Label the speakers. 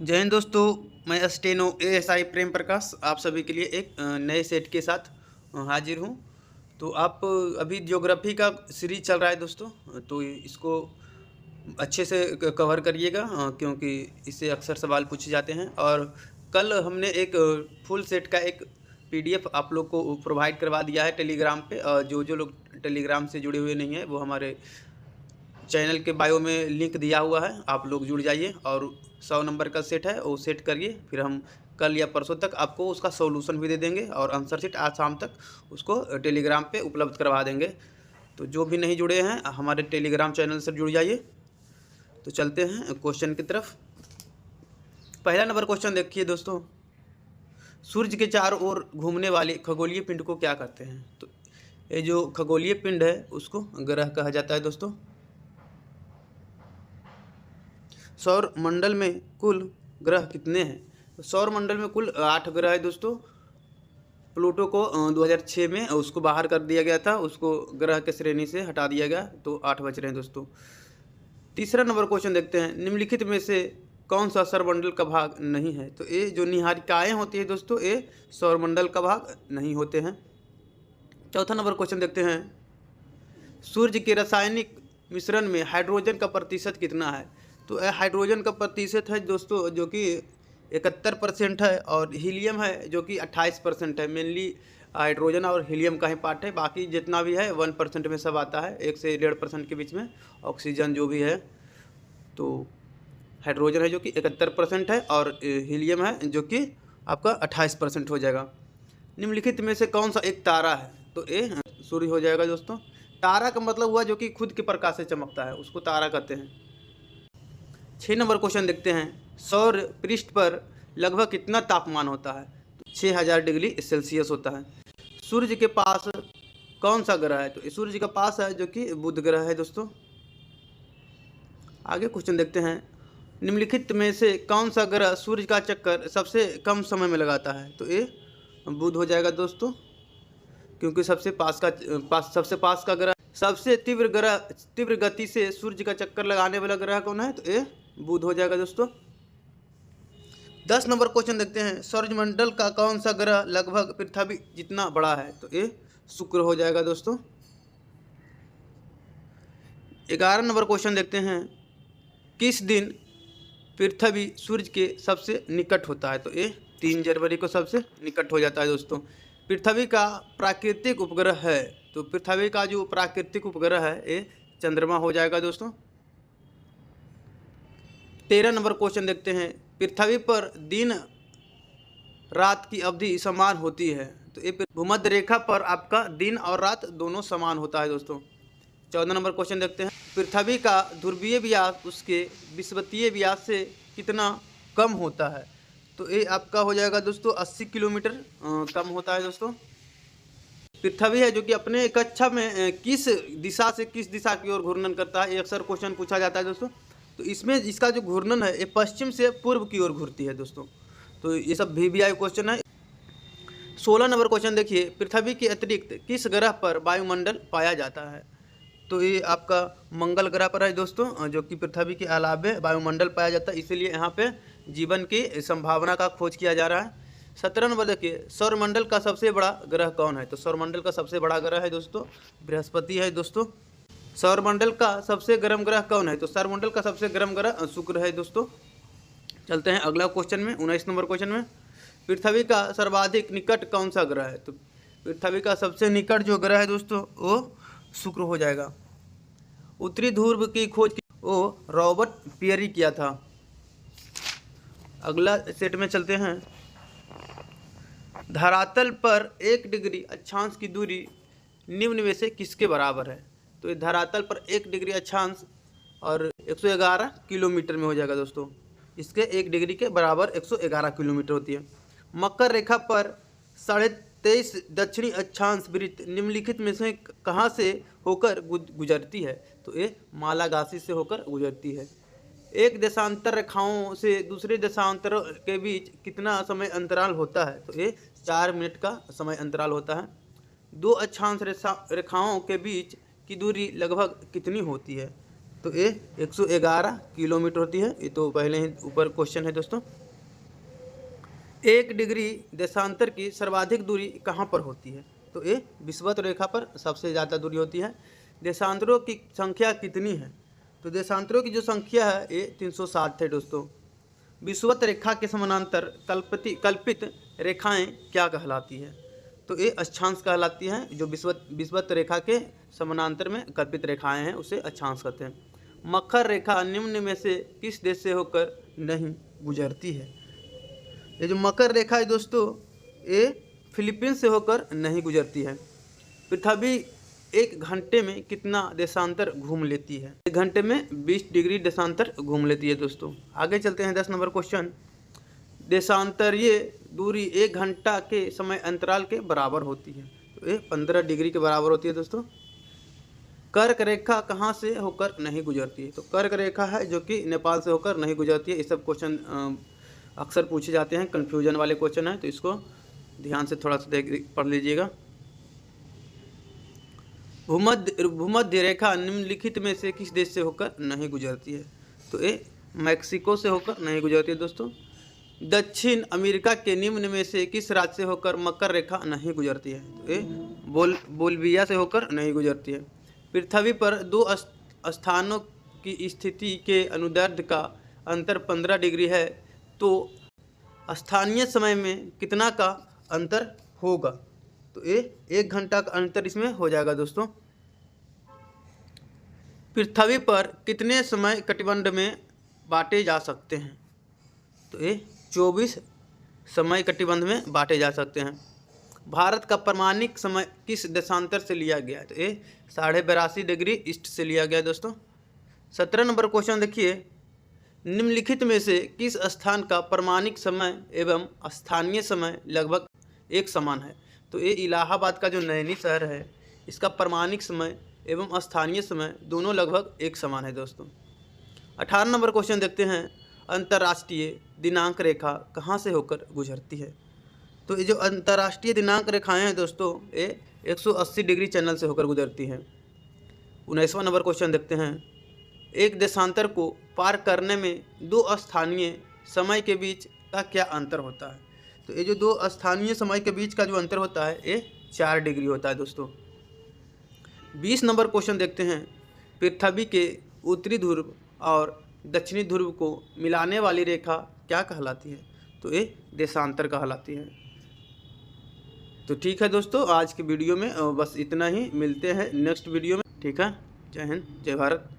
Speaker 1: जय हिंद दोस्तों। मैं स्टेनो एएसआई प्रेम प्रकाश आप सभी के लिए एक नए सेट के साथ हाजिर हूँ। तो आप अभी ज्योग्राफी का सीरीज चल रहा है दोस्तों, तो इसको अच्छे से कवर करिएगा क्योंकि इससे अक्सर सवाल पूछे जाते हैं। और कल हमने एक फुल सेट का एक पीडीएफ आप लोग को प्रोवाइड करवा दिया है टेलीग्राम पे। और जो लोग टेलीग्राम से जुड़े हुए नहीं हैं वो हमारे चैनल के बायो में लिंक दिया हुआ है, आप लोग जुड़ जाइए। और 100 नंबर का सेट है वो सेट करिए, फिर हम कल या परसों तक आपको उसका सॉल्यूशन भी दे देंगे और आंसर शीट आज शाम तक उसको टेलीग्राम पे उपलब्ध करवा देंगे। तो जो भी नहीं जुड़े हैं हमारे टेलीग्राम चैनल से जुड़ जाइए। तो चलते हैं क्वेश्चन की तरफ। पहला नंबर क्वेश्चन देखिए दोस्तों, सूर्य के चारों ओर घूमने वाले खगोलीय पिंड को क्या कहते हैं? तो ये जो खगोलीय पिंड है उसको ग्रह कहा जाता है दोस्तों। सौर मंडल में कुल ग्रह कितने हैं? तो सौर मंडल में कुल 8 ग्रह है दोस्तों। प्लूटो को 2006 में उसको बाहर कर दिया गया था, उसको ग्रह के श्रेणी से हटा दिया गया, तो 8 बच रहे हैं दोस्तों। तीसरा नंबर क्वेश्चन देखते हैं, निम्नलिखित में से कौन सा सौरमंडल का भाग नहीं है? तो ये जो निहारिकाएँ होती है दोस्तों ये सौरमंडल का भाग नहीं होते हैं। चौथा नंबर क्वेश्चन देखते हैं, सूर्य के रासायनिक मिश्रण में हाइड्रोजन का प्रतिशत कितना है? तो हाइड्रोजन का प्रतिशत है दोस्तों जो कि 71% है, और हीलियम है जो कि 28% है। मेनली हाइड्रोजन और हीलियम का ही पार्ट है, बाकी जितना भी है 1% में सब आता है, 1 से 1.5% के बीच में ऑक्सीजन जो भी है। तो हाइड्रोजन है जो कि 71% है और हीलियम है जो कि आपका 28% हो जाएगा। निम्नलिखित में से कौन सा एक तारा है? तो ये सूर्य हो जाएगा दोस्तों। तारा का मतलब हुआ जो कि खुद के प्रकाश से चमकता है, उसको तारा कहते हैं। 6 नंबर क्वेश्चन देखते हैं, सौर पृष्ठ पर लगभग कितना तापमान होता है? तो 6000 डिग्री सेल्सियस होता है। सूर्य के पास कौन सा ग्रह है? तो सूर्य का पास है जो कि बुध ग्रह है दोस्तों। आगे क्वेश्चन देखते हैं, निम्नलिखित में से कौन सा ग्रह सूर्य का चक्कर सबसे कम समय में लगाता है? तो ये बुध हो जाएगा दोस्तों, क्योंकि सबसे पास का ग्रह। सबसे तीव्र गति से सूर्य का चक्कर लगाने वाला ग्रह कौन है? तो ये बुध हो जाएगा दोस्तों। 10 नंबर क्वेश्चन देखते हैं, सौरमंडल का कौन सा ग्रह लगभग पृथ्वी जितना बड़ा है? तो ये शुक्र हो जाएगा दोस्तों। 11 नंबर क्वेश्चन देखते हैं, किस दिन पृथ्वी सूर्य के सबसे निकट होता है? तो ये 3 जनवरी को सबसे निकट हो जाता है दोस्तों। पृथ्वी का प्राकृतिक उपग्रह है, तो पृथ्वी का जो प्राकृतिक उपग्रह है ये चंद्रमा हो जाएगा दोस्तों। 13 नंबर क्वेश्चन देखते हैं, पृथ्वी पर दिन रात की अवधि समान होती है? तो ये भूमध्य रेखा पर आपका दिन और रात दोनों समान होता है दोस्तों। 14 नंबर क्वेश्चन देखते हैं, पृथ्वी का ध्रुवीय व्यास उसके विषुवतीय व्यास से कितना कम होता है? तो ये आपका हो जाएगा दोस्तों 80 किलोमीटर कम होता है दोस्तों। पृथ्वी है जो कि अपने कक्षा में किस दिशा से किस दिशा की ओर घूर्णन करता है, ये अक्सर क्वेश्चन पूछा जाता है दोस्तों। तो इसमें इसका जो घूर्णन है ये पश्चिम से पूर्व की ओर घूरती है दोस्तों। तो ये सब VVI क्वेश्चन है। 16 नंबर क्वेश्चन देखिए, पृथ्वी के अतिरिक्त किस ग्रह पर वायुमंडल पाया जाता है? तो ये आपका मंगल ग्रह पर है दोस्तों, जो कि पृथ्वी के अलावे वायुमंडल पाया जाता है, इसीलिए यहाँ पे जीवन की संभावना का खोज किया जा रहा है। 17 नंबर देखिए, सौरमंडल का सबसे बड़ा ग्रह कौन है? तो सौरमंडल का सबसे बड़ा ग्रह है दोस्तों बृहस्पति है दोस्तों। सौरमंडल का सबसे गर्म ग्रह कौन है? तो सौरमंडल का सबसे गर्म ग्रह शुक्र है दोस्तों। चलते हैं अगला क्वेश्चन में, 19 नंबर क्वेश्चन में, पृथ्वी का सर्वाधिक निकट कौन सा ग्रह है? तो पृथ्वी का सबसे निकट जो ग्रह है दोस्तों वो शुक्र हो जाएगा। उत्तरी ध्रुव की खोज वो रॉबर्ट पियरी किया था। अगला सेट में चलते हैं, धरातल पर 1 डिग्री अक्षांश की दूरी निम्न में से किसके बराबर है? तो ये धरातल पर 1 डिग्री अक्षांश और 111 किलोमीटर में हो जाएगा दोस्तों। इसके 1 डिग्री के बराबर 111 किलोमीटर होती है। मकर रेखा पर 23.5 दक्षिणी अक्षांश वृत्त निम्नलिखित में से कहाँ से होकर गुजरती है? तो ये मालागासी से होकर गुजरती है। एक देशांतर रेखाओं से दूसरे देशांतर के बीच कितना समय अंतराल होता है? तो ये 4 मिनट का समय अंतराल होता है। 2 अक्षांश रेखाओं के बीच की दूरी लगभग कितनी होती है? तो ये 111 किलोमीटर होती है। ये तो पहले ही ऊपर क्वेश्चन है दोस्तों। 1 डिग्री देशांतर की सर्वाधिक दूरी कहाँ पर होती है? तो ये विषुवत रेखा पर सबसे ज़्यादा दूरी होती है। देशांतरों की संख्या कितनी है? तो देशांतरों की जो संख्या है ये 307 है दोस्तों। विषुवत रेखा के समानांतर कल्पित रेखाएं क्या कहलाती है? तो ये अक्षांश कहलाती हैं। जो विषुवत रेखा के समानांतर में कल्पित रेखाएं हैं उसे अक्षांश कहते हैं। मकर रेखा निम्न में से किस देश से होकर नहीं गुजरती है? ये जो मकर रेखा है दोस्तों ये फिलीपींस से होकर नहीं गुजरती है। पृथ्वी 1 घंटे में कितना देशांतर घूम लेती है? 1 घंटे में 20 डिग्री देशांतर घूम लेती है दोस्तों। आगे चलते हैं 10 नंबर क्वेश्चन। देशांतरीय दूरी 1 घंटा के समय अंतराल के बराबर होती है। तो ये 15 डिग्री के बराबर होती है दोस्तों। कर्क रेखा कहाँ से होकर नहीं गुजरती है? तो कर्क रेखा है जो कि नेपाल से होकर नहीं गुजरती है। ये सब क्वेश्चन अक्सर पूछे जाते हैं, कन्फ्यूजन वाले क्वेश्चन है, तो इसको ध्यान से थोड़ा सा पढ़ लीजिएगा। भूमध्य रेखा निम्नलिखित में से किस देश से होकर नहीं गुजरती है? तो ये मैक्सिको से होकर नहीं गुजरती है दोस्तों। दक्षिण अमेरिका के निम्न में से किस राज्य से होकर मकर रेखा नहीं गुजरती है? तो ये बोल्विया से होकर नहीं गुजरती है। पृथ्वी पर 2 स्थानों की स्थिति के अनुदैर्ध्य का अंतर 15 डिग्री है, तो स्थानीय समय में कितना का अंतर होगा? तो ये 1 घंटा का अंतर इसमें हो जाएगा दोस्तों। पृथ्वी पर कितने समय कटिबंध में बांटे जा सकते हैं? तो ये 24 समय कटिबंध में बांटे जा सकते हैं। भारत का प्रमाणिक समय किस देशांतर से लिया गया है? तो ये 82.5 डिग्री ईस्ट से लिया गया दोस्तों। 17 नंबर क्वेश्चन देखिए। निम्नलिखित में से किस स्थान का प्रमाणिक समय एवं स्थानीय समय लगभग एक समान है? तो ये इलाहाबाद का जो नैनी शहर है इसका प्रमाणिक समय एवं स्थानीय समय दोनों लगभग एक समान है दोस्तों। 18 नंबर क्वेश्चन देखते हैं। अंतर्राष्ट्रीय दिनांक रेखा कहाँ से होकर गुजरती है? तो ये जो अंतर्राष्ट्रीय दिनांक रेखाएं हैं दोस्तों ये 180 डिग्री चैनल से होकर गुजरती हैं। 19वां नंबर क्वेश्चन देखते हैं। एक देशांतर को पार करने में 2 स्थानीय समय के बीच का क्या अंतर होता है? तो ये जो 2 स्थानीय समय के बीच का जो अंतर होता है ये 4 डिग्री होता है दोस्तों। 20 नंबर क्वेश्चन देखते हैं। पृथ्वी के उत्तरी ध्रुव और दक्षिणी ध्रुव को मिलाने वाली रेखा क्या कहलाती है? तो ये देशांतर कहलाती है। तो ठीक है दोस्तों, आज की वीडियो में बस इतना ही। मिलते हैं नेक्स्ट वीडियो में। ठीक है, जय हिंद, जय भारत।